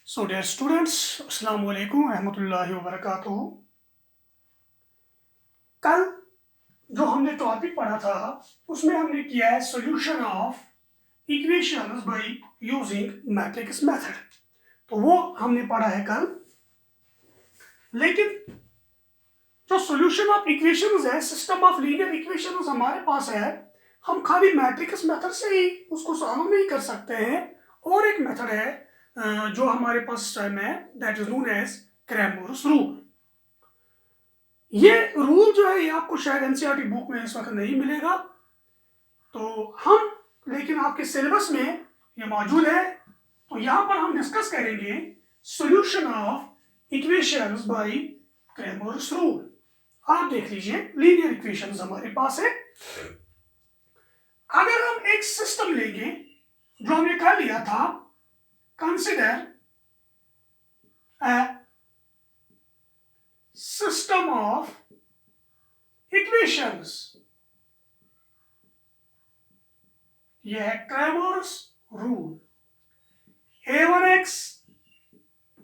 So dear students, अस्सलाम वालेकुम रहमतुल्लाहि व बरकातुहू। कल जो हमने टॉपिक पढ़ा था उसमें हमने किया है solution of equations by using matrix method. तो वो हमने पढ़ा है कल। लेकिन जो सॉल्यूशन ऑफ इक्वेशंस है, सिस्टम ऑफ लीनियर इक्वेशंस हमारे पास है, हम खाली मैट्रिक्स मेथड से ही उसको सॉल्व नहीं कर सकते हैं। और एक मेथड है जो हमारे पास इस टाइम है, that is known as Cramer's rule. ये रूल जो है ये आपको शायद एनसीईआरटी बुक में इस वक्त नहीं मिलेगा, तो हम लेकिन आपके सिलेबस में ये मौजूद है। तो यहाँ पर हम डिस्कस करेंगे solution of equations bye Cramer's rule. आप देख लीजिए, लीनियर इक्वेशंस हमारे पास है। अगर हम एक सिस्टम लेंगे जो हमने कर लिया था, consider a system of equations, यह है Cramer's rule. a1x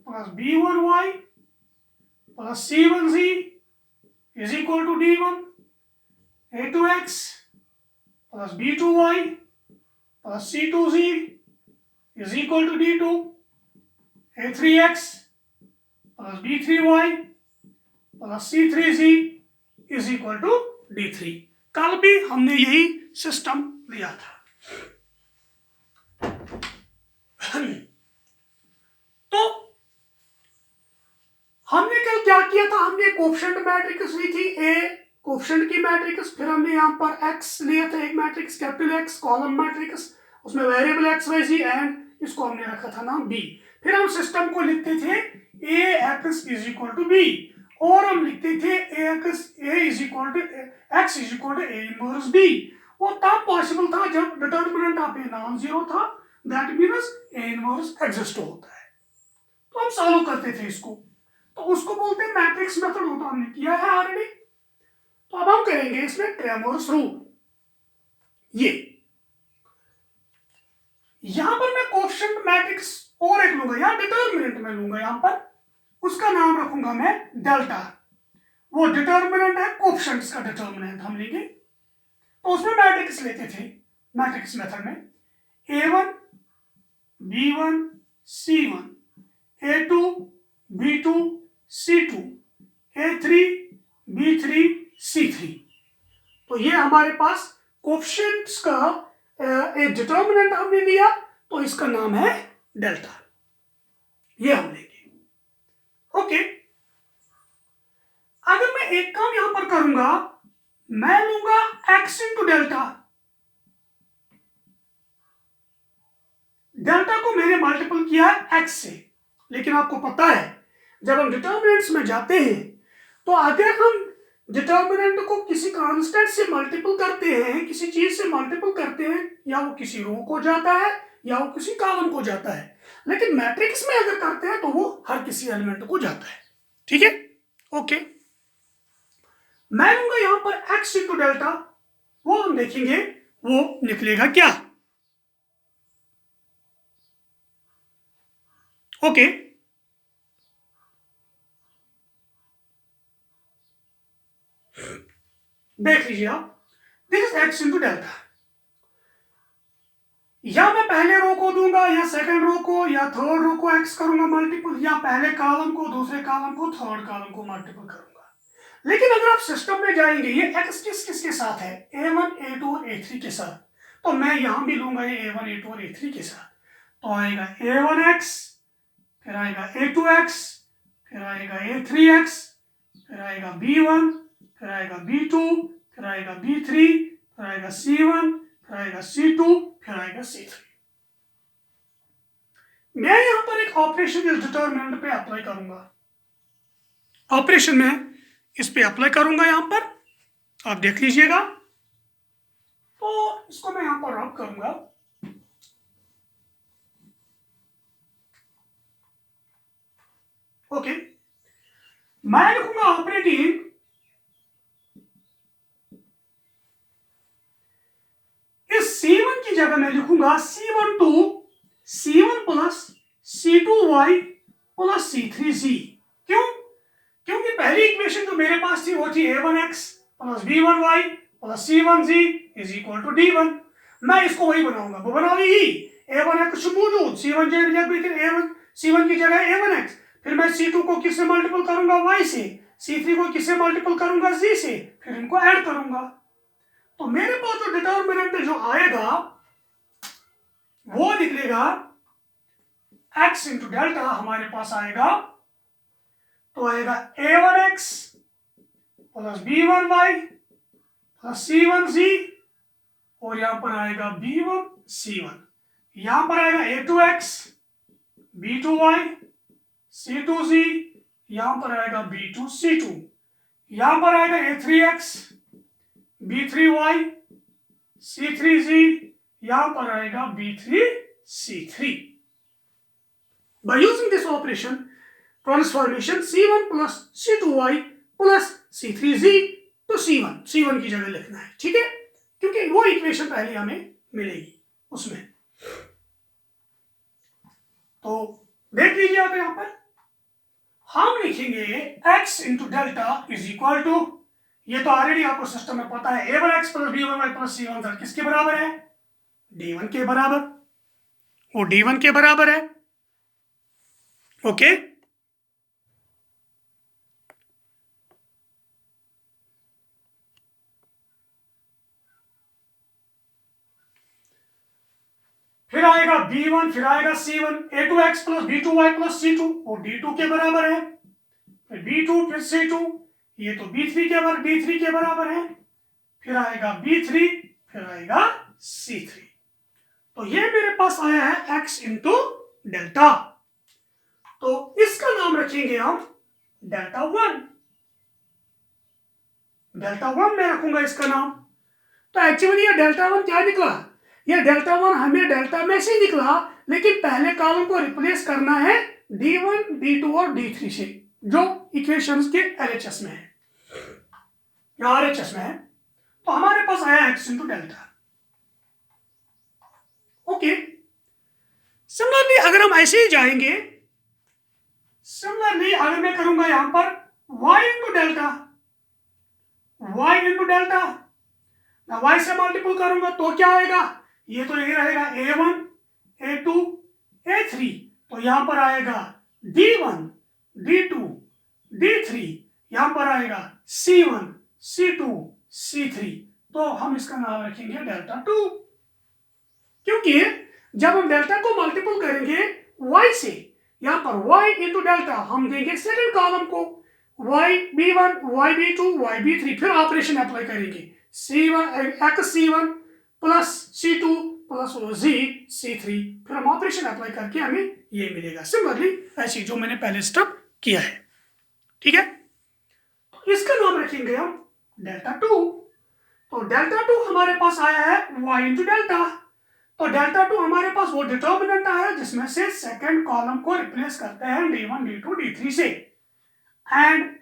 plus b1y plus c1z is equal to d1, a2x plus b2y plus c2z is equal to d2, a3x plus b3y plus c3z is equal to d3। कल भी हमने यही system लिया था। तो हमने कल क्या किया था, हमने कोएफिशिएंट मैट्रिक्स ली थी ए, कोएफिशिएंट की मैट्रिक्स, फिर हमने यहाँ पर एक्स लिया था, एक matrix capital X, column matrix, उसमें variable X Y Z, and इसको हमने रखा था नाम बी। फिर हम सिस्टम को लिखते थे A X is equal to B, और हम लिखते थे A is equal to X is equal to A inverse B. वो तब पॉसिबल था जब determinant of A non zero था, that means A inverse exist होता है। तो हम सॉल्व करते थे इसको, तो उसको बोलते हैं मैट्रिक्स मेथड। वो तो हमने किया है ऑलरेडी। तो अब हम करेंगे इसमें क्रैमर्स रूल। ये यहां पर मैं कोएफिशिएंट मैट्रिक्स और एक लूंगा, या डिटर्मिनेंट में लूंगा, यहां पर उसका नाम रखूंगा मैं डेल्टा। वो डिटर्मिनेंट है, कोएफिशिएंट्स का डिटर्मिनेंट हम लेंगे। तो उसमें मैट्रिक्स लेते थे मैट्रिक्स मेथड में, a1 b1 c1, a2 b2 c2, a3 b3 c3। तो ये हमारे पास कोएफिशिएंट्स का एक डिटर्मिनेंट हमने लिया, तो इसका नाम है डेल्टा। ये हम लेंगे। ओके, अगर मैं एक काम यहां पर करूंगा, मैं लूंगा x इंटू डेल्टा। डेल्टा को मैंने मल्टीपल किया x से, लेकिन आपको पता है जब हम डिटर्मिनेंट्स में जाते हैं, तो अगर हम डिटर्मिनेंट को किसी कांस्टेंट से मल्टीपल करते हैं, किसी चीज से मल्टीपल करते हैं, या वो किसी रो को जाता है या वो किसी कॉलम को जाता है। लेकिन मैट्रिक्स में अगर करते हैं तो वो हर किसी एलिमेंट को जाता है। ठीक है, ओके। मैं लूंगा यहां पर x इंटू डेल्टा, वो हम देखेंगे वो निकलेगा क्या। ओके, देख लीजिए आप, this is x into delta. या मैं पहले रो को दूंगा, या सेकंड रो को, या थर्ड रो को x करूंगा मल्टीपल, या पहले कॉलम को, दूसरे कॉलम को, थर्ड कॉलम को मल्टीपल करूंगा। लेकिन अगर आप सिस्टम में जाएंगे, ये x किसके साथ है, a1 a2 और a3 के साथ, तो मैं यहां भी लूंगा ये a1 a2 और a3 के साथ। तो आएगा a1x, फिर आएगा a2x, फिर आएगा a3x, फिर आएगा b1, फिर आएगा b2, फिर आएगा b3, फिर आएगा c1, फिर आएगा c2, फिर आएगा c3। मैं यहां पर एक ऑपरेशन इस डिटरमिनेंट पे अप्लाई करूंगा। ऑपरेशन में इस पे अप्लाई करूंगा यहां पर, आप देख लीजिएगा। तो इसको मैं यहां पर रब करूंगा। ओके, मैं लिखूंगा ऑपरेटिंग इस C1 की जगह मैं लिखूंगा C1 plus C2y plus C3Z। क्यों? क्योंकि पहली इक्वेशन जो मेरे पास थी वो थी A1x plus B1y plus C1z is equal to D1। मैं इसको वही बनाऊंगा, वो बनाओ ही A1x मौजूद, C1 A1 C1 की जगह A1x, फिर मैं C2 को किससे मल्टीपल करूंगा y से, C3 को किससे मल्टीपल करूंगा z से, फिर इनको ऐड करूंगा। तो मेरे पास जो डिटर्मिनेंट जो आएगा वो निकलेगा x इंटू डेल्टा, हमारे पास आएगा तो आएगा A1x plus B1y plus C1z और यहां पर आएगा B1C1, यहां पर आएगा A2x B2y C2z, यहां पर आएगा B2C2, यहां पर आएगा A3x B3y C3z, यहां पर आएगा B3C3। By using this operation transformation C1 plus C2y plus C3z तो C1 की जगह लिखना है, ठीक है, क्योंकि वो इक्वेशन पहले हमें मिलेगी उसमें। तो देख लीजिए आप यहां पर हम लिखेंगे x into delta is equal to, ये तो ऑलरेडी आपको सिस्टम में पता है, A1x plus B1y plus C1z किसके बराबर है? D1 के बराबर, वो D1 के बराबर है। ओके फिर आएगा B1, फिर आएगा C1, A2x plus B2y plus C2 वो D2 के बराबर है, फिर B2 फिर C2, ये तो B3 के बराबर है, फिर आएगा B3, फिर आएगा C3। तो ये मेरे पास आया है x इंटू डेल्टा, तो इसका नाम रखेंगे हम डेल्टा 1, डेल्टा 1 मैं रखूंगा इसका नाम। तो एक्चुअली ये डेल्टा 1 क्या निकला? ये डेल्टा 1 हमें डेल्टा में से निकला, लेकिन पहले कॉलम को रिप्लेस करना है D1, D2 और D3 से, जो इक्वेशंस के LHS में है या RHS में है। तो हमारे पास आया x into delta. Okay, similarly अगर हम ऐसे ही जाएंगे, सिमिलरली अगर मैं करूंगा यहां पर y into delta, y into delta, मैं y से मल्टीपल करूंगा तो क्या आएगा? ये तो ये रहेगा A1, A2, A3, तो यहां पर आएगा D1, D2, D3, यहां पर आएगा C1, C2, C3, तो हम इसका नाम रखेंगे डेल्टा 2, क्योंकि जब हम डेल्टा को मल्टीपल करेंगे y से, यहां पर y इंटू डेल्टा हम देंगे सेकंड कॉलम को, YB1, YB2, YB3, फिर ऑपरेशन अप्लाई करेंगे C1 plus C2 plus C3, फिर हम ऑपरेशन अप्लाई करके हमें ये मिलेगा। सिमिलरली ऐसी जो मैंने पहले स्टेप किया है, ठीक है, तो इसका नाम रखेंगे हम डेल्टा 2। तो डेल्टा 2 हमारे पास आया है y इंटू डेल्टा, तो डेल्टा 2 हमारे पास वो डिटर्मिनेंट आया जिसमें से सेकंड कॉलम को रिप्लेस करते हैं D1, D2, D3 से, एंड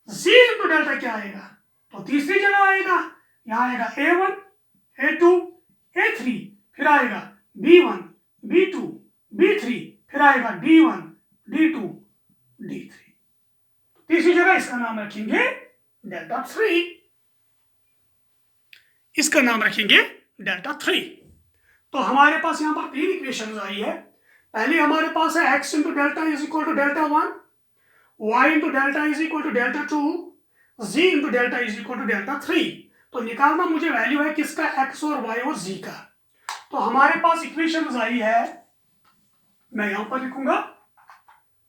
z इंटू डेल्टा क्या आएगा? तो तीसरी जगह आएगा, यहाँ आएगा A1, A2, A3, फिर आएगा B1, B2, B3, फिर आएगा D1, D2, D3, तीसरी जगह इसका नाम रखेंगे डेल्टा 3, इसका नाम रखेंगे डेल्टा 3। तो हमारे पास यहाँ पर तीन इक्वेशंस आई है। पहले हमारे पास है x into delta is equal to delta 1, y into delta is equal to delta 2, z into delta is equal to delta 3। तो निकालना मुझे वैल्यू है किसका? x और y और z का। तो हमारे पास इक्वेशंस आई है, मैं यहां पर लिखूंगा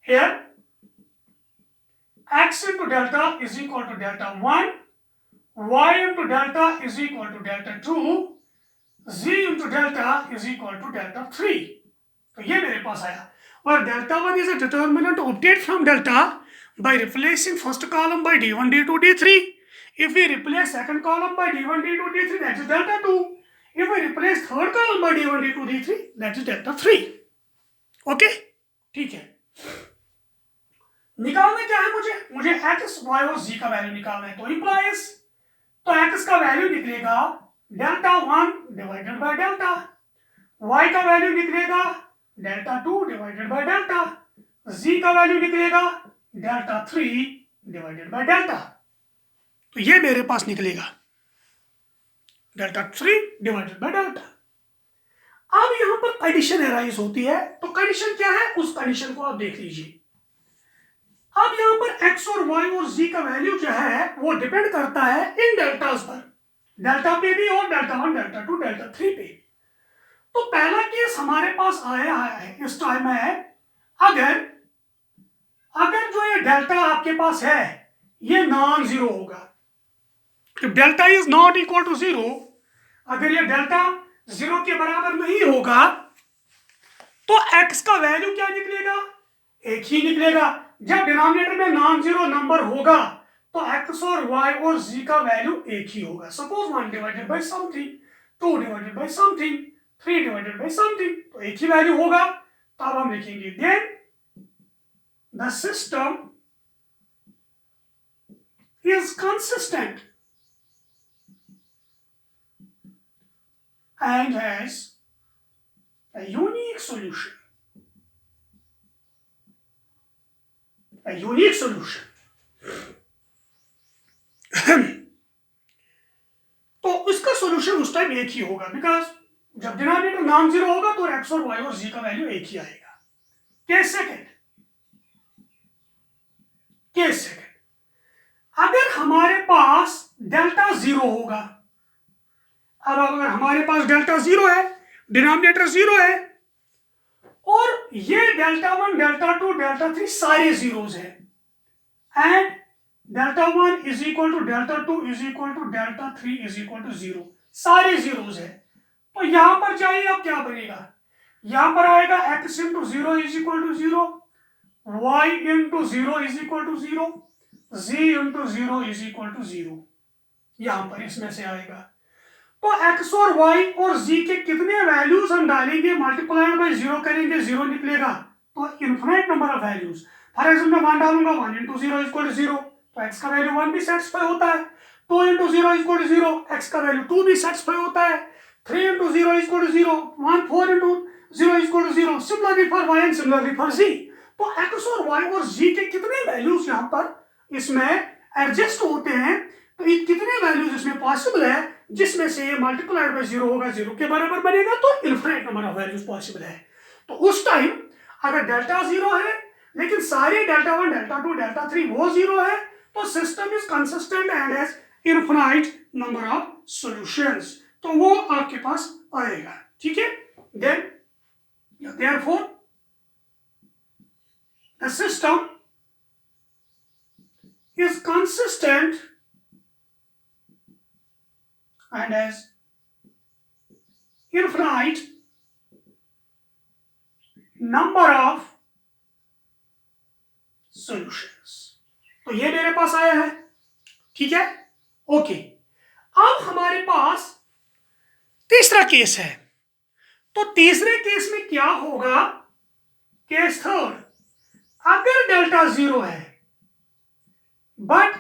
here x into delta is equal to delta 1, y into delta is equal to delta 2, z into delta is equal to delta 3। तो ये मेरे पास आया, और delta 1 is a determinant obtained from delta by replacing first column by D1, D2, D3. If we replace second column by D1, D2, D3, that is delta 2. If we replace third column by D1, D2, D3, that is delta 3. Okay, ठीक है। निकालना क्या है मुझे x, y और z का value निकालना है। तो इंप्लाइज, तो x का वैल्यू निकलेगा delta 1 divided bye delta, y का वैल्यू निकलेगा delta 2 divided by delta, z का वैल्यू निकलेगा डेल्टा 3 डिवाइडेड बाय डेल्टा। तो ये मेरे पास निकलेगा डेल्टा 3 डिवाइडेड बाय डेल्टा। अब यहां पर कंडीशन अराइज होती है, तो कंडीशन क्या है उस कंडीशन को आप देख लीजिए। अब यहां पर x और y और z का वैल्यू जो है वो डिपेंड करता है इन डेल्टास पर, डेल्टा पे भी और डेल्टा 1 डेल्टा 2 डेल्टा 3 पे। तो पहला केस हमारे पास आया है इस टाइम है, अगर जो ये डेल्टा आपके पास है ये नॉन जीरो होगा, if delta is not equal to zero, अगर ये डेल्टा जीरो के बराबर नहीं होगा तो x का वैल्यू क्या निकलेगा, एक ही निकलेगा। जब डिनोमिनेटर में नॉन जीरो नंबर होगा तो x और y और z का वैल्यू एक ही होगा। Suppose 1 divided by something, 2 divided by something, 3 divided by something, तो एक ही वैल्यू होगा। तब हम लिखेंगे then the system is consistent and has a unique solution. A unique solution. तो इसका सॉल्यूशन उस टाइम एक ही होगा, बिकॉज जब डिनोमिनेटर नॉन जीरो होगा तो x और y और z का वैल्यू एक ही आएगा। केस सेकंड, अगर हमारे पास डेल्टा जीरो होगा, अब अगर हमारे पास डेल्टा जीरो है, डिनोमिनेटर जीरो है और ये डेल्टा 1 डेल्टा 2 डेल्टा 3 सारे जीरोस है, and delta 1 is equal to delta 2 is equal to delta 3 is equal to zero, सारे जीरोस है। तो यहां पर जाइए, अब क्या बनेगा, यहां पर आएगा x into zero is equal to zero, y into zero is equal to zero, z into zero is equal to zero, यहां पर इसमें से आएगा। तो x और y और z के कितने वैल्यूज हम डालेंगे, मल्टीप्लाइड बाय जीरो करेंगे, जीरो निकलेगा। तो infinite number of values, for example 1 डालूंगा, 1 into zero is equal to zero, तो x का वैल्यू 1 भी सेटिस्फाई होता है। 2 into zero is equal to zero, x का वैल्यू 2 भी सेटिस्फाई होता है। 3 into zero is equal to zero, 1 4 into zero is equal to zero, similarly for y and similarly for z। तो x और y और z के कितने values यहाँ पर इसमें एडजस्ट होते हैं, तो ये कितने वैल्यूज इसमें पॉसिबल है जिसमें से ये मल्टीप्लाइड बाय जीरो होगा, जीरो के बराबर बनेगा, तो infinite number of values possible है। तो उस टाइम अगर डेल्टा जीरो है लेकिन सारे डेल्टा 1 डेल्टा 2 डेल्टा 3 वो जीरो है, तो system is consistent and has infinite number of solutions, तो वो आपके पास आएगा। ठीक है, then therefore the system is consistent and has infinite number of solutions। तो ये मेरे पास आया है, ठीक है, ओके। अब हमारे पास तीसरा केस है, तो तीसरे केस में क्या होगा, केस थर्ड, अगर डेल्टा जीरो है but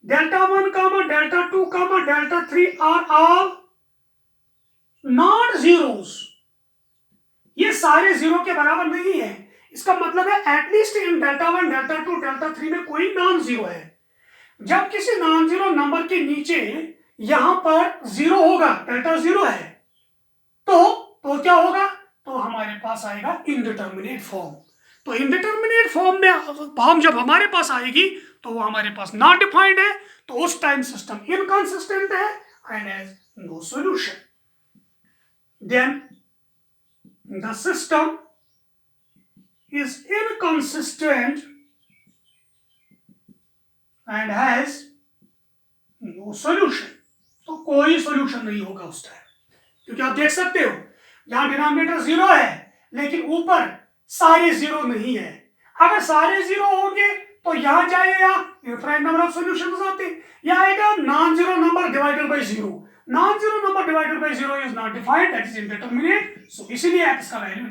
delta 1 comma delta 2 comma delta 3 are all not zeros, ये सारे जीरो के बराबर नहीं है। इसका मतलब है at least in delta 1 delta 2 delta 3 में कोई नॉन जीरो है। जब किसी नॉन जीरो नंबर के नीचे यहां पर जीरो होगा, डेल्टा जीरो है, तो क्या होगा, तो हमारे पास आएगा इनडिटर्मिनेट फॉर्म। तो इनडिटर्मिनेट फॉर्म में फॉर्म जब हमारे पास आएगी तो वो हमारे पास नॉट डिफाइंड है, तो उस टाइम सिस्टम इनकंसिस्टेंट है and has no solution. Then the system is inconsistent and has no solution, तो कोई सॉल्यूशन नहीं होगा उस टाइम, क्योंकि आप देख सकते हो यहां डिनोमिनेटर जीरो है लेकिन ऊपर सारे जीरो नहीं है। अगर सारे जीरो होंगे तो यहां जाएगा इनफिनिट नंबर ऑफ सॉल्यूशंस आते, यहां आएगा non zero number divided by zero, non zero number divided by zero is not defined, that is indeterminate, so इसीलिए x का वैल्यू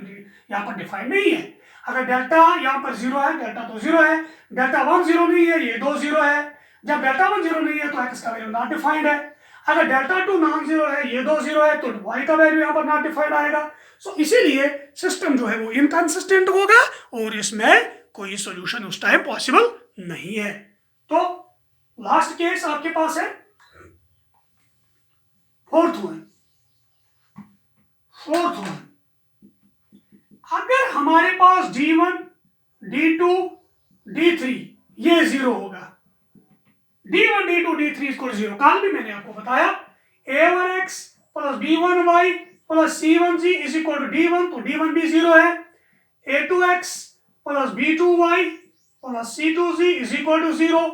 यहां पर डिफाइंड नहीं है। अगर डेल्टा यहां पर जीरो है, डेल्टा तो जीरो है, डेल्टा 1 जीरो नहीं है, ये 2 जीरो है, जब डेल्टा 1 जीरो नहीं है तो x का वैल्यू नॉट डिफाइंड है। अगर डेल्टा टू नॉन जीरो है, ये दो जीरो है, तो y का वैल्यू यहाँ पर नॉट डिफाइंड आएगा। सो इसीलिए सिस्टम जो है वो इनकंसिस्टेंट होगा और इसमें कोई सोल्यूशन उस टाइम पॉसिबल नहीं है। तो लास्ट केस आपके पास है फोर्थ वन। अगर हमारे पास D1, D2, D3 ये जीरो होगा, D1, D2, D3 equal zero. कल भी मैंने आपको बताया A1x plus B1y plus C1z is equal to D1, तो D1 भी जीरो है। A2x plus B2y plus C2z is equal to zero.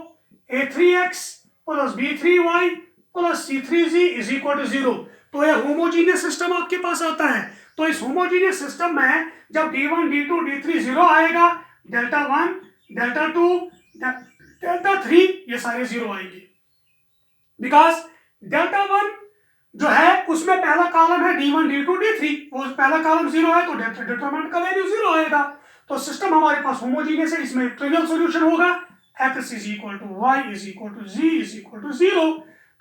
A3x plus B3y plus C3z is equal to zero. तो यह होमोजीनियस सिस्टम आपके पास आता है। तो इस होमोजीनियस सिस्टम में जब D1, D2, D3 जीरो आएगा, डेल्टा 1, डेल्टा 2, डेल्टा 3 ये सारे जीरो आएंगे, बिकॉज डेल्टा 1 जो है उसमें पहला कॉलम है D1, D2, D3, वो पहला कॉलम जीरो है तो डिटरमिनेंट का वैल्यू जीरो आएगा। तो सिस्टम हमारे पास होमोजीनियस है, इसमें ट्रिवियल सॉल्यूशन होगा x is equal to y is equal to z is equal to zero.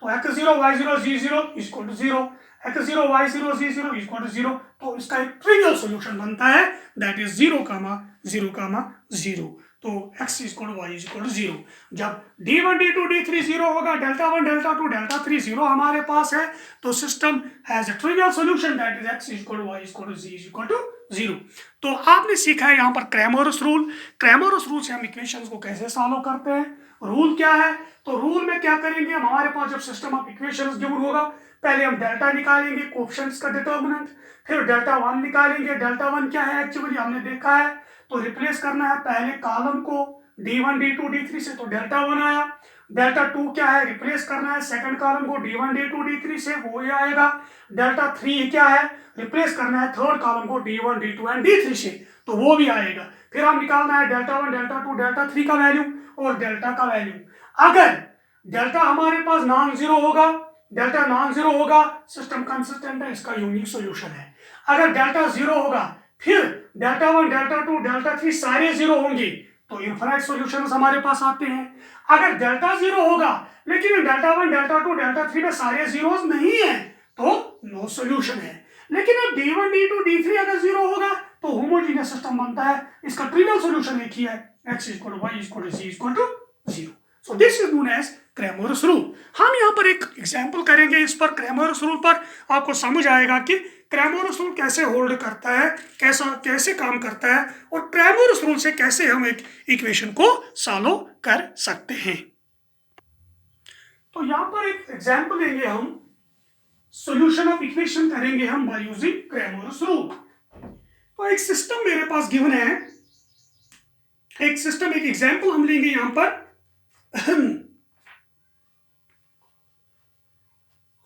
तो x0, y0, z0 is equal to zero, x0, y0, z0 is equal to zero. तो इसका एक trivial solution बनता है, that is 0, 0, 0। तो x is equal to y is equal to zero. जब D1, D2, D3 zero होगा, delta 1, delta 2, delta 3 zero हमारे पास है, तो system has a trivial solution that is x is equal to y is equal to z is equal to zero. तो आपने सीखा है यहाँ पर क्रैमर्स रूल। क्रैमर्स रूल से हम इक्वेशंस को कैसे सॉल्व करते हैं। रूल क्या है, तो रूल में क्या करेंगे हम, हमारे पास जब सिस्टम ऑफ इक्वेशंस गिवन होगा, पहले हम डेल्टा निकालेंगे, कोएफिशिएंट्स का डिटर्मिनेंट, फिर डेल्टा 1 निकालेंगे। डेल्टा 1 क्या है एक्चुअली हमने देखा है, तो रिप्लेस करना है पहले कॉलम को D1, D2, D3 से, तो डेल्टा 1 आया। डेल्टा 2 क्या है, रिप्लेस करना है सेकंड कॉलम को D1, D2, D3 से, वो ये आएगा। डेल्टा 3 क्या है, रिप्लेस करना है थर्ड कॉलम को D1, D2 एंड D3 से, तो वो भी आएगा। फिर हम निकालना है डेल्टा 1, डेल्टा 2, डेल्टा 3 का वैल्यू और डेल्टा का वैल्यू। अगर डेल्टा हमारे पास नॉन जीरो होगा, डेल्टा नॉन जीरो होगा, सिस्टम कंसिस्टेंट है, इसका यूनिक सॉल्यूशन है। अगर डेल्टा जीरो होगा, फिर डेल्टा 1, डेल्टा 2, डेल्टा 3 सारे जीरो होंगे, तो इनफाइनाइट सॉल्यूशंस हमारे पास आते हैं। अगर डेल्टा जीरो होगा लेकिन डेल्टा 1, डेल्टा 2, डेल्टा 3 में सारे जीरोस नहीं है, तो नो सॉल्यूशन है। लेकिन अब D1, D2, D3 अगर जीरो होगा तो होमोजीनियस सिस्टम बनता है। इसका ट्रिवियल सॉल्यूशन एक ही है, x equal to y equal to z equal to zero. So this is known as Cramer's rule. हम यहाँ पर एक एग्जांपल करेंगे इस पर, क्रैमर्स रूल पर, आपको समझ आएगा कि क्रैमर्स रूल कैसे होल्ड करता है, कैसे काम करता है, और क्रैमर्स रूल से कैसे हम एक इक्वेशन को सॉल्व कर सकते हैं। तो यहाँ पर एक एग्जांपल लेंगे हम, सॉल्यूशन ऑफ इक्वेशन करेंगे हम बाय यूजिंग क्रैमर्स रूल। तो एक सिस्टम मेरे पास गिवन है, एक सिस्टम, एक एग्जांपल हम लेंगे यहाँ पर।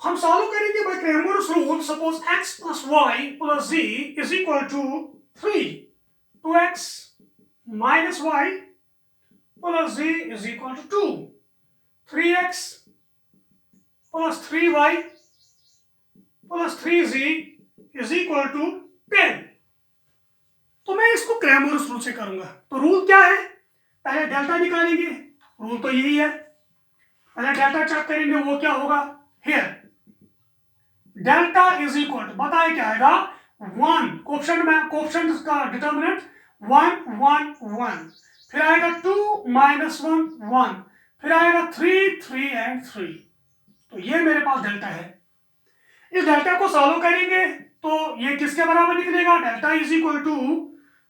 हम सॉल्व करेंगे by Cramer's rule. Suppose x plus Y plus z is equal to 3, 2x minus Y plus z is equal to 2, 3x plus 3y plus 3z is equal to 10। तो मैं इसको क्रैमर्स रूल से करूंगा। तो rule क्या है, पहले delta निकालेंगे, रूल तो यही है। पहले डेल्टा चेक करेंगे, वो क्या होगा, here delta is equal to, बताए क्या आएगा, 1, कोएफिशिएंट में, कोएफिशिएंट का डिटर्मिनेंट 1, 1, 1, फिर आएगा 2 माइनस 1, 1, फिर आएगा 3, 3 एंड 3। तो ये मेरे पास डेल्टा है। इस डेल्टा को सॉल्व करेंगे तो ये किसके बराबर निकलेगा, delta is equal to,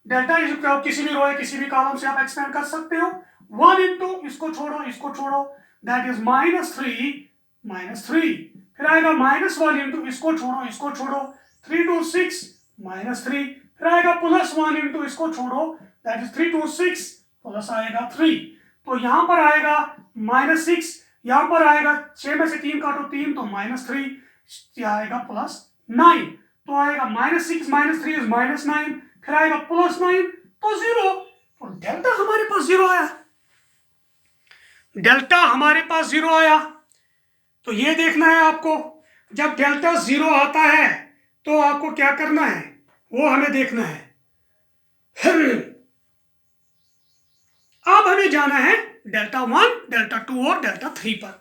delta is equal, किसी भी रो है किसी भी कॉलम से आप एक्सपेंड कर सकते हो, 1 इंटू इसको छोड़ो, दैट इज -3, -3, फिर आएगा -1 इंटू इसको छोड़ो, 3 to 6 -3, फिर आएगा +1 इंटू इसको छोड़ो, दैट इज 3 to 6 प्लस आएगा 3। तो यहां पर आएगा -6, यहां पर आएगा 6 में से 3 काटो 3, तो -3, आएगा +9, तो आएगा -6 -3 इज -9, फिर आएगा +9, तो 0। तो डेल्टा हमारे पास 0 आया, डेल्टा हमारे पास 0 आया। तो ये देखना है आपको, जब डेल्टा 0 आता है तो आपको क्या करना है, वो हमें देखना है। अब हमें जाना है डेल्टा 1, डेल्टा 2 और डेल्टा 3 पर,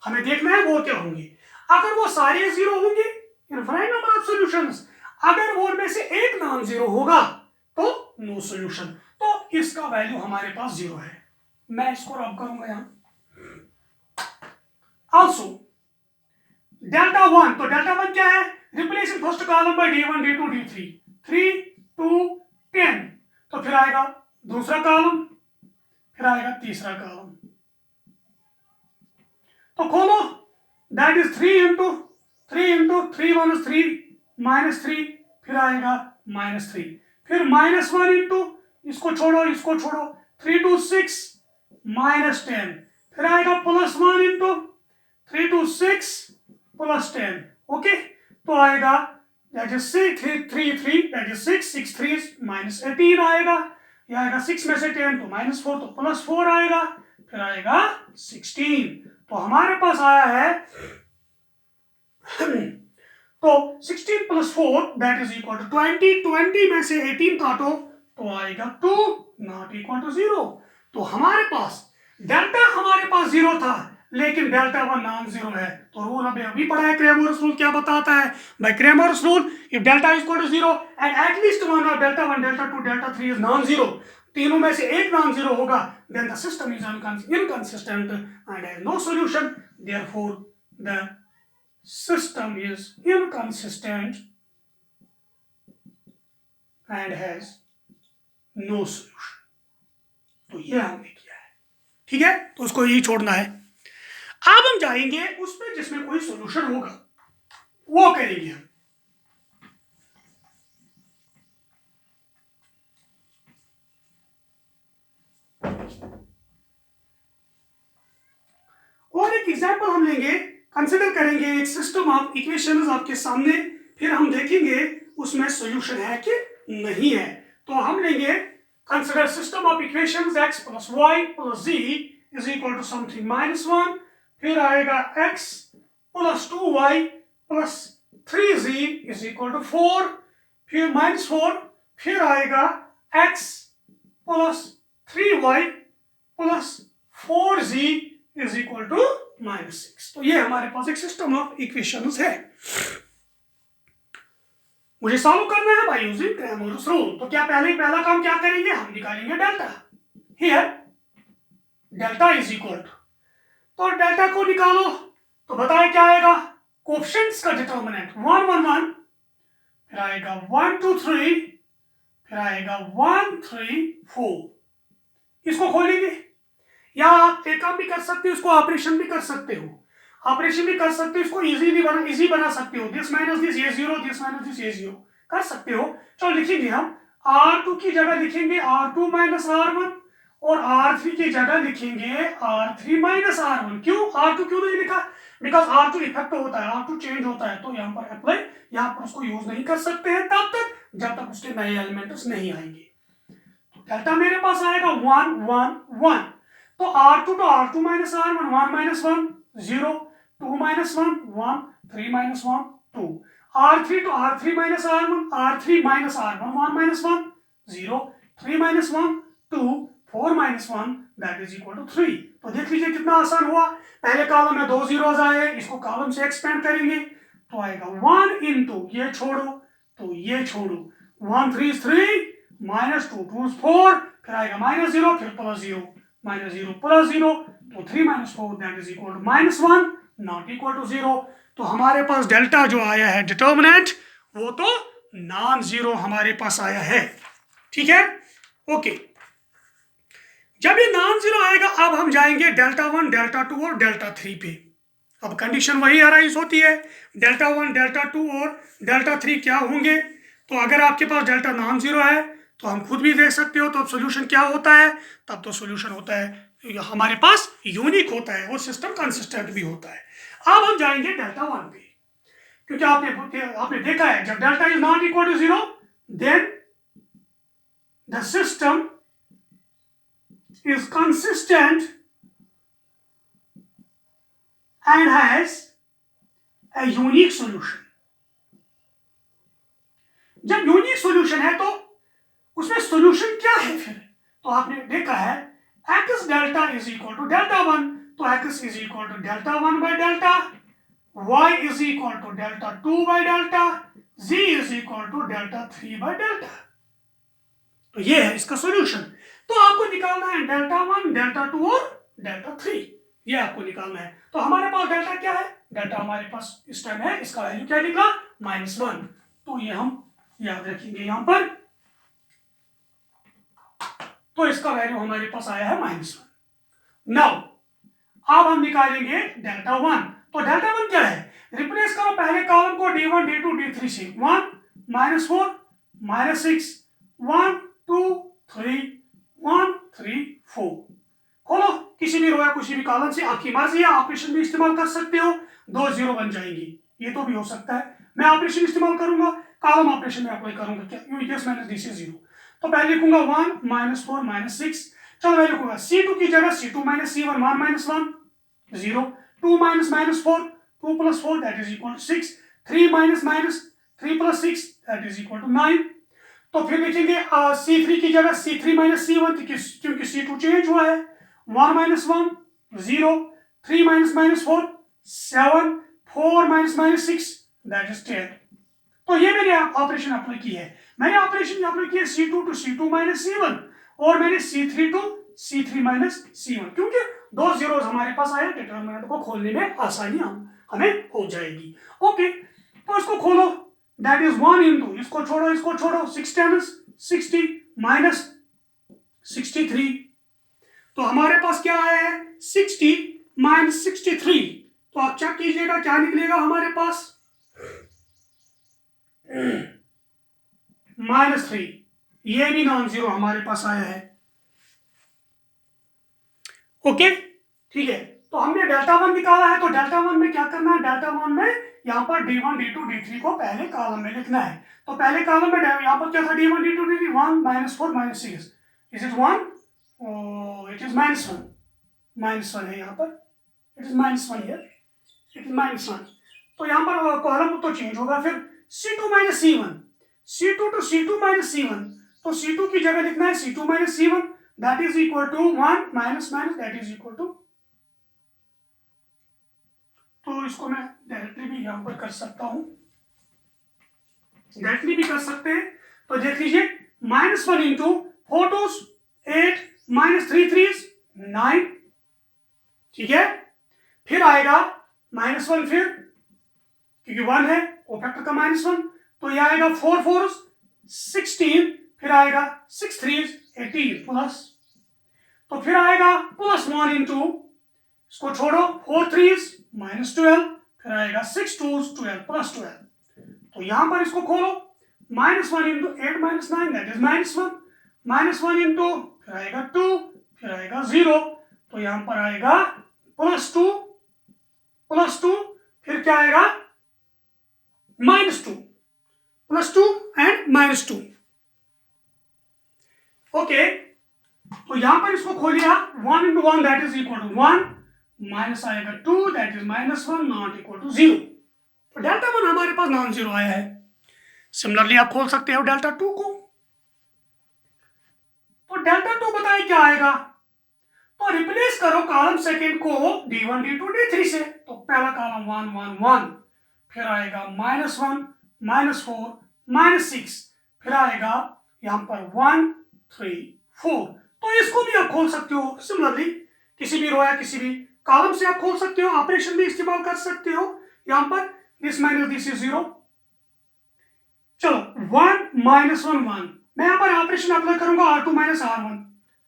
हमें देखना है वो क्या होंगे। अगर वो सारे जीरो होंगे, इनफाइनाइट नंबर ऑफ सॉल्यूशंस, अगर वो उनमें से एक नॉन जीरो होगा तो नो सॉल्यूशन। तो इसका वैल्यू हमारे पास जीरो है। मैं इसको रब करूंगा यहां। ऑल्सो डेल्टा वन, तो डेल्टा वन क्या है, replace first column by d1 d2 d3, 3 2 10, तो फिर आएगा दूसरा कॉलम, फिर आएगा तीसरा कॉलम। तो खोलो, दैट इज 3 इंटू 3 1 इज 3 -3, फिर आएगा -3, फिर -1 इंटू, इसको छोड़ो इसको छोड़ो, 3 2 6 -10, फिर आएगा +1 इंटू 3 2 6 +10, ओके। तो आएगा दैट इज 3 दैट इज 6 3 -18 आएगा, ये आएगा 6 में से 10 तो -4, तो +4 आएगा, फिर आएगा 16। तो हमारे पास आया है तो 16 + 4 दैट इज इक्वल टू 20, 20 में से 18 काटो तो आएगा 2 नॉट इक्वल टू 0। तो हमारे पास डेल्टा हमारे पास 0 था, लेकिन डेल्टा वन नॉन जीरो है। तो रूल हमें अभी पढ़ा है, क्रैमर्स रूल क्या बताता है, by Cramer's rule if delta is equal to 0 and at least one of delta 1 delta 2 delta 3 is non zero, तीनों में से एक नॉन जीरो होगा, then the system is inconsistent and has no solution, therefore the system is inconsistent and has no solution. तो ये हमने किया है, ठीक है, तो उसको यही छोड़ना है। अब हम जाएंगे उस पे जिसमें कोई सॉल्यूशन होगा, वो करेंगे हम। और एक एग्जांपल हम लेंगे, कंसीडर करेंगे एक सिस्टम ऑफ इक्वेशंस आपके सामने, फिर हम देखेंगे उसमें सॉल्यूशन है कि नहीं है। तो हम लेंगे consider system of equations x + y + z is equal to something -1, फिर आएगा x + 2y + 3z is equal to 4, फिर -4, फिर आएगा x + 3y + 4z is equal to -6। तो ये हमारे पास एक सिस्टम ऑफ इक्वेशंस है, मुझे सॉल्व करना है बाय यूजिंग क्रैमर्स रूल। तो क्या पहला काम क्या करेंगे, हम निकालेंगे delta. Here delta is equal to, तो डेल्टा को निकालो तो बताए क्या आएगा, कोएफिशिएंट्स का डिटरमिनेंट 1 1 1, फिर आएगा 1 2 3, फिर आएगा 1 3 4। इसको खोलेंगे, या आप एक काम भी कर सकते हो, इसको ऑपरेशन भी कर सकते हो, इसको इजी बना सकते हो, दिस माइनस दिस ये 0, दिस माइनस दिस ये 0 कर सकते हो। चलो लिखेंगे हम R2 की जगह लिखेंगे R2 - R1 और R3 की जगह लिखेंगे R3 - R1। क्यों R2 क्यों नहीं लिखा, बिकॉज R2 इफेक्ट होता है, R2 चेंज होता है, तो यहाँ पर अप्लाई, यहाँ पर उसको यूज नहीं कर सकते हैं तब तक जब तक उसके नए एलिमेंट्स नहीं आएंगे। तो डेल्टा मेरे पास आएगा 1 1 1, तो R2 to R2 - R1, 1 - 1 0, 2 - 1 1, 3 - 1 2, R3 to R3 - R1, R3 - R1, 1 - 1 0, 3 - 1 2, 4 - 1 that is equal to 3। तो देख लीजिए कितना आसान हुआ, पहले कॉलम में 2 जीरोस आए, इसको कॉलम से एक्सपेंड करेंगे तो आएगा 1 इंटू ये छोड़ो तो ये छोड़ो, 1 3 3 -2 2 4, फिर आएगा -0, फिर +0 -0 +0, तो 3 - 4 that is equal to -1 not equal to 0। तो हमारे पास डेल्टा जो आया है डिटर्मिनेंट वो तो नॉन जीरो हमारे पास आया है, ठीक है, ओके। जब ये नॉन जीरो आएगा अब हम जाएंगे डेल्टा 1 डेल्टा 2 और डेल्टा 3 पे। अब कंडीशन वही अराइज होती है, डेल्टा 1 डेल्टा 2 और डेल्टा 3 क्या होंगे। तो अगर आपके पास डेल्टा नॉन जीरो है तो हम खुद भी देख सकते हो, तो अब सोल्यूशन क्या होता है, तब तो सोल्यूशन होता है हमारे पास यूनिक होता है और सिस्टम कंसिस्टेंट भी होता है। अब हम जाएंगे डेल्टा 1 पे, क्योंकि आपने देखा है जब delta is not equal to 0 then the system is consistent and has a unique solution। जब यूनिक सॉल्यूशन है तो उसमें सॉल्यूशन क्या है फिर, तो आपने देखा है x delta is equal to delta 1, तो x is equal to delta 1 by delta y is equal to delta 2 by delta, z is equal to delta 3 by delta. तो ये है इसका सॉल्यूशन। तो आपको निकालना है डेल्टा 1, डेल्टा 2 और डेल्टा 3, ये आपको निकालना है। तो हमारे पास डेल्टा क्या है, डेल्टा हमारे पास इस टाइम है, इसका वैल्यू क्या निकला, -1। तो ये हम याद रखेंगे यहां पर। तो इसका वैल्यू हमारे पास आया है -1। नाउ अब हम निकालेंगे डेल्टा 1। तो डेल्टा 1 क्या है, रिप्लेस करो पहले कॉलम को d1 d2 d3 से। 1 -4 -6 1 2 3 1 3 4। खोलो किसी भी रो या किसी भी कॉलम से, आपकी मर्जी है, ऑपरेशन भी इस्तेमाल कर सकते हो, 2 0 बन जाएंगी, ये तो भी हो सकता है। मैं ऑपरेशन इस्तेमाल करूंगा, कॉलम ऑपरेशन में अप्लाई करूंगा, क्या यस माइनस डी से 0। तो पहले लिखूंगा 1 -4 -6। चलो मैं लिखूंगा c2 की जगह c2 -c1 1 -1 0। 2 -4 2 + 4 that is equal to 6। 3 -3 + 6 that is equal to 9। तो फिर लिखेंगे c3 की जगह c3 -c1 क्योंकि c2 चेंज हुआ है। 1 -1 0। 3 -4 7 4 -6 दैट इज 10। तो ये मैंने ऑपरेशन अप्लाई की है। मैंने ऑपरेशन अप्लाई किया c2 to c2 -c1 और मैंने c3 to c3 -c1, क्योंकि 2 zeros हमारे पास आए, डिटरमिनेंट को खोलने में आसानी हमें हो जाएगी। ओके, तो इसको खोलो, दैट इज 1 इंटू, इसको छोड़ो 6 10 60 माइनस 63। तो हमारे पास क्या आया है, 60 - 63। तो आप चेक कीजिएगा क्या निकलेगा हमारे पास, -3। ये भी नॉन जीरो हमारे पास आया है। ओके ठीक है, तो हमने डेल्टा 1 निकाला है। तो डेल्टा 1 में क्या करना है, डेल्टा 1 में यहाँ पर d1 d2 d3 को पहले कॉलम में लिखना है। तो पहले कॉलम में यहाँ पर क्या था, d1 d2 d3 1 -4 -6 is it 1, it is -1 है यहाँ पर, it is -1 here, it is -1। तो यहाँ पर कॉलम तो चेंज होगा। फिर c2 -c1, c2 to c2 -c1, तो c2 की जगह लिखना है c2 -c1 that is equal to 1 minus that is equal to, तो इसको मैं डायरेक्टली भी यहां पर कर सकता हूं, डायरेक्टली भी कर सकते हैं। तो देख लीजिए -1 इंटू 4 2 8 -3 3 9, ठीक है। फिर आएगा -1, फिर क्योंकि 1 है वो फैक्टर का -1, तो यह आएगा 4 4 16, फिर आएगा 6 3 18 प्लस, तो फिर आएगा +1 इंटू, इसको छोड़ो 4 3 -12, फिर आएगा 6 2 12 प्लस 12। तो यहां पर इसको खोलो, -1 इंटू 8 -9 दैट इज -1, -1 इंटू फिर आएगा 2, फिर आएगा 0, तो यहां पर आएगा +2 फिर क्या आएगा -2 +2 एंड -2। ओके, तो यहां पर इसको खोलिए 1 into 1 that is equal to 1, minus आएगा 2 that is -1 not equal to 0। तो डेल्टा 1 हमारे पास नॉन जीरो आया है। सिमिलरली आप खोल सकते हो डेल्टा 2 को। तो डेल्टा 2 बताइए क्या आएगा, तो रिप्लेस करो कॉलम सेकंड को d1 d2 d3 से। तो पहला कॉलम 1 1 1, फिर आएगा -1 -4 -6, फिर आएगा यहां पर 1 3 4। तो इसको भी आप खोल सकते हो सिमिलरली, किसी भी रो या किसी भी कॉलम से आप खोल सकते हो, ऑपरेशन भी इस्तेमाल कर सकते हो। यहां पर दिस माइनस दिस इज 0। चलो 1 -1 1, मैं यहां पर ऑपरेशन अप्लाई करूंगा r2 -r1,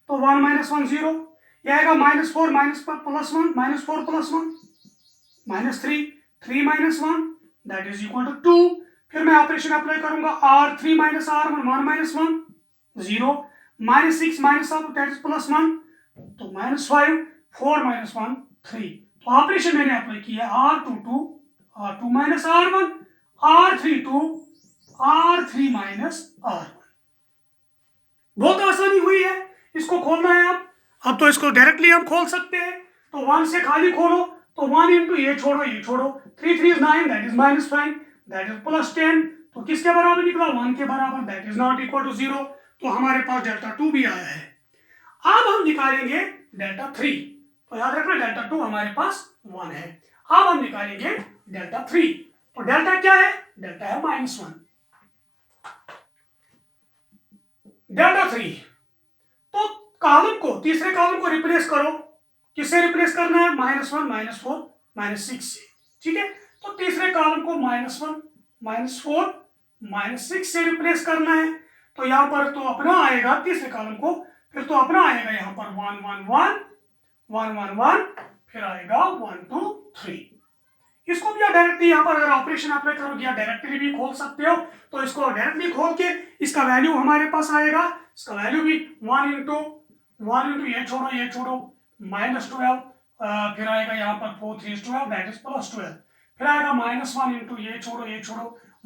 तो 1 -1 0, यह आएगा -4 +1 -4 +1 -3 3 -1 दैट इज इक्वल टू 2। फिर मैं ऑपरेशन अप्लाई करूंगा r3 -r1 1 -1 0, -6 -7 दैट इज +1, तो -5 4 -1 3। तो ऑपरेशन मैंने अप्लाई किया r2 2 r2 -r1 r3 2 r3 -r1। बहुत आसानी हुई है, इसको खोलना है आप। अब तो इसको डायरेक्टली हम खोल सकते हैं। तो 1 से खाली खोलो, तो 1 इंटू ये छोड़ो 3 3 9 दैट इज -5 दैट इज +10। तो किसके बराबर निकला, 1 के बराबर, that is not equal to 0। तो हमारे पास डेल्टा 2 भी आया है। अब हम निकालेंगे डेल्टा 3। तो याद रखना डेल्टा 2 हमारे पास 1 है। अब हम निकालेंगे डेल्टा 3। तो डेल्टा क्या है? डेल्टा है -1। डेल्टा 3, तो कॉलम को, तीसरे कॉलम को रिप्लेस करो। किससे रिप्लेस करना है? -1, -4, -6 से। ठीक है, तो तीसरे कॉलम को -1, -4, -6 से रिप्लेस करना है। तो यहां पर तो अपना आएगा तीसरे कॉलम को, फिर तो अपना आएगा यहां पर 1 1 1 1 1 1, फिर आएगा 1 2 3। इसको भी आप डायरेक्टली यहाँ पर अगर ऑपरेशन अप्लाई करोगे या डायरेक्टली भी खोल सकते हो। तो इसको डायरेक्टली खोल के इसका वैल्यू हमारे पास आएगा, इसका वैल्यू भी 1 इंटू ये छोड़ो -12, फिर आएगा यहाँ पर 4 3 12, दैट इज +12। फिर आएगा -1 इंटू ये छोड़ो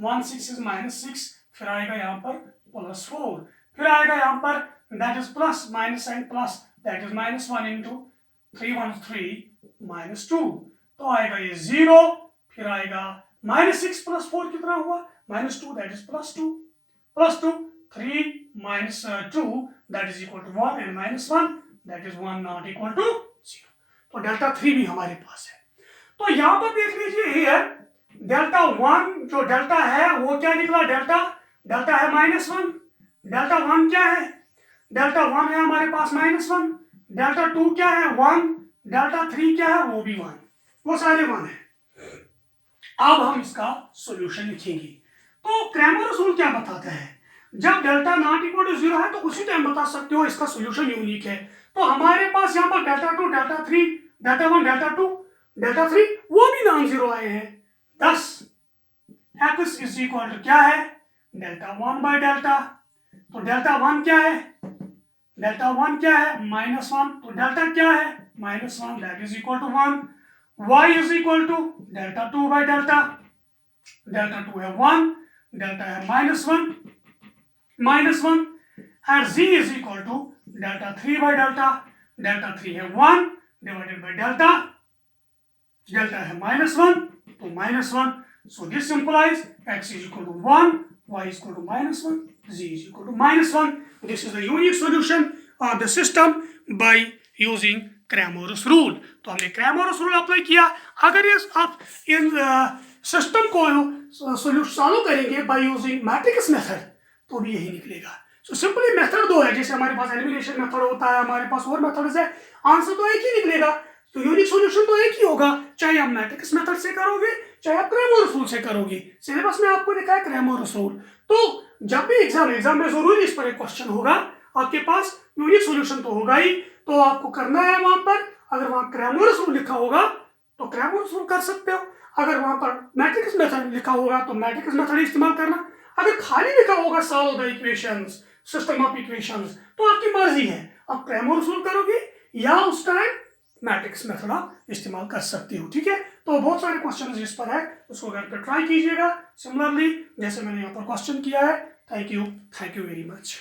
1 6 इज -6, फिर आएगा यहाँ पर +4। फिर आएगा यहाँ पर that is plus minus and plus, that is -1 into 3 1 3 -2, तो आएगा ये 0। फिर आएगा -6 + 4 कितना हुआ? -2, that is +2 +2 3 -2 that is equal to 1 and -1 that is 1 not equal to 0। तो डेल्टा 3 भी हमारे पास है। तो यहां पर देख लीजिए हियर डेल्टा 1 जो डेल्टा है वो क्या निकला? डेल्टा है -1। डेल्टा 1 क्या है? डेल्टा 1 है हमारे पास -1। डेल्टा 2 क्या है? 1। डेल्टा 3 क्या है? वो भी 1, वो सारे 1 है। अब हम इसका सॉल्यूशन लिखेंगे। तो क्रैमर रूल क्या बताता है? जब डेल्टा नॉट इक्वल टू 0 है तो उसी टाइम बता सकते हो इसका सॉल्यूशन यूनिक है। तो हमारे पास यहाँ पर delta 2, delta 3, delta 1, delta 2, delta 3 वो भी नॉन जीरो आए हैं। thus x is equal to क्या है? Delta 1 by delta. तो डेल्टा 1 क्या है? डेल्टा 1 क्या है? -1। तो डेल्टा क्या है? -1, that is equal to 1। y is equal to delta 2 by delta. Delta 2 है 1, डेल्टा है -1 and z is equal to delta 3 by delta. Delta 3 है 1 डिवाइडेड बाय डेल्टा। डेल्टा है -1, तो -1। So this implies x is equal to 1, y is equal to -1, z is equal to -1. This is the unique solution of the system by using Cramer's rule. तो हमने Cramer's rule apply किया। अगर ये आप इन system को solve करेंगे by using matrix method तो भी यही निकलेगा। सो सिंपली मेथड दो है, जैसे हमारे पास एलिमिनेशन मेथड होता है, हमारे पास और मेथड्स है, आंसर तो एक ही निकलेगा। तो यूनिक सॉल्यूशन तो एक ही होगा, चाहे आप मैट्रिक्स मेथड से करोगे चाहे आप क्रैमर्स रूल से करोगे। सिलेबस में आपको लिखा है क्रैमर्स रूल। तो जब भी एग्जाम में जरूरी इस पर एक क्वेश्चन होगा, आपके पास यूनिक सॉल्यूशन तो होगा ही, तो आपको करना है वहां पर, अगर वहां क्रैमर्स रूल लिखा होगा तो क्रैमर्स रूल कर सकते हो, अगर वहां पर मैट्रिक्स मेथड लिखा होगा तो मैट्रिक्स मेथड इस्तेमाल करना, अगर खाली लिखा होगा solve the equations, system of equations, तो आपकी मर्जी है, आप क्रैमर्स रूल करोगे या उस टाइम मैट्रिक्स मेथड आप इस्तेमाल कर सकते हो। ठीक है, तो बहुत सारे क्वेश्चन इस पर है, उसको घर पे ट्राई कीजिएगा सिमिलरली जैसे मैंने यहाँ पर क्वेश्चन किया है। Thank you very much.